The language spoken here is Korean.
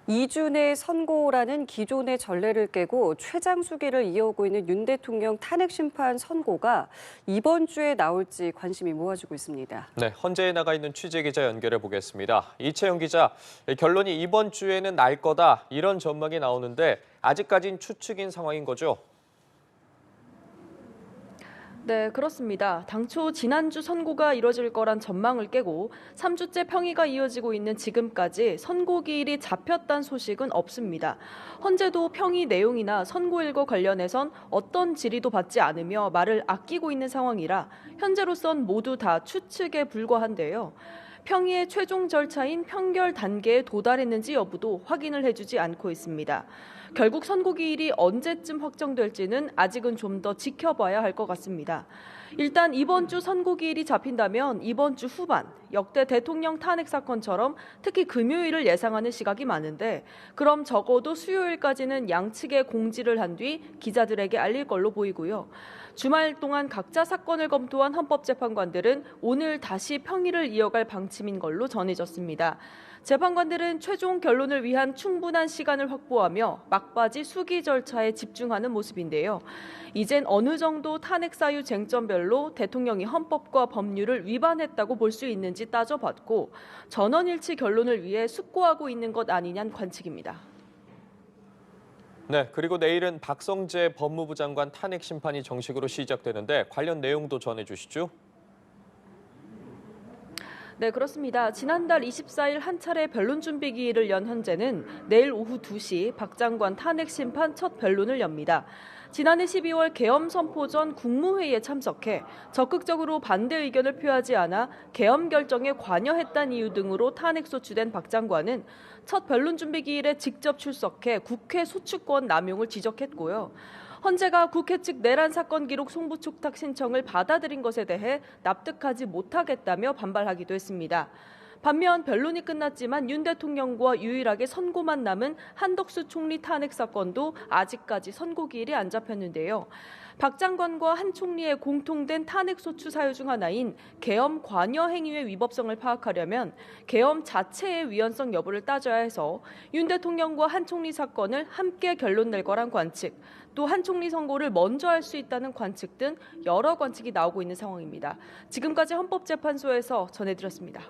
2주 내 선고라는 기존의 전례를 깨고 최장수기를 이어오고 있는 윤 대통령 탄핵 심판 선고가 이번 주에 나올지 관심이 모아지고 있습니다. 네, 헌재에 나가 있는 취재 기자 연결해 보겠습니다. 이채영 기자, 결론이 이번 주에는 날 거다 이런 전망이 나오는데 아직까진 추측인 상황인 거죠? 네, 그렇습니다. 당초 지난주 선고가 이뤄질 거란 전망을 깨고 3주째 평의가 이어지고 있는 지금까지 선고 기일이 잡혔다는 소식은 없습니다. 헌재도 평의 내용이나 선고일과 관련해선 어떤 질의도 받지 않으며 말을 아끼고 있는 상황이라 현재로선 모두 다 추측에 불과한데요. 평의의 최종 절차인 평결 단계에 도달했는지 여부도 확인을 해주지 않고 있습니다. 결국 선고 기일이 언제쯤 확정될지는 아직은 좀 더 지켜봐야 할 것 같습니다. 일단 이번 주 선고 기일이 잡힌다면 이번 주 후반, 역대 대통령 탄핵 사건처럼 특히 금요일을 예상하는 시각이 많은데 그럼 적어도 수요일까지는 양측에 공지를 한 뒤 기자들에게 알릴 걸로 보이고요. 주말 동안 각자 사건을 검토한 헌법재판관들은 오늘 다시 평의를 이어갈 방침인 걸로 전해졌습니다. 재판관들은 최종 결론을 위한 충분한 시간을 확보하며 막바지 수기 절차에 집중하는 모습인데요. 이젠 어느 정도 탄핵 사유 쟁점별로 대통령이 헌법과 법률을 위반했다고 볼 수 있는지 따져봤고 전원일치 결론을 위해 숙고하고 있는 것 아니냐는 관측입니다. 네, 그리고 내일은 박성재 법무부 장관 탄핵 심판이 정식으로 시작되는데 관련 내용도 전해주시죠. 네, 그렇습니다. 지난달 24일 한 차례 변론 준비 기일을 연 헌재는 내일 오후 2시 박 장관 탄핵 심판 첫 변론을 엽니다. 지난해 12월 계엄 선포 전 국무회의에 참석해 적극적으로 반대 의견을 표하지 않아 계엄 결정에 관여했다는 이유 등으로 탄핵 소추된 박 장관은 첫 변론 준비 기일에 직접 출석해 국회 소추권 남용을 지적했고요. 헌재가 국회 측 내란 사건 기록 송부 촉탁 신청을 받아들인 것에 대해 납득하지 못하겠다며 반발하기도 했습니다. 반면 변론이 끝났지만 윤 대통령과 유일하게 선고만 남은 한덕수 총리 탄핵 사건도 아직까지 선고 기일이 안 잡혔는데요. 박 장관과 한 총리의 공통된 탄핵 소추 사유 중 하나인 계엄 관여 행위의 위법성을 파악하려면 계엄 자체의 위헌성 여부를 따져야 해서 윤 대통령과 한 총리 사건을 함께 결론 낼 거란 관측, 또 한 총리 선고를 먼저 할 수 있다는 관측 등 여러 관측이 나오고 있는 상황입니다. 지금까지 헌법재판소에서 전해드렸습니다.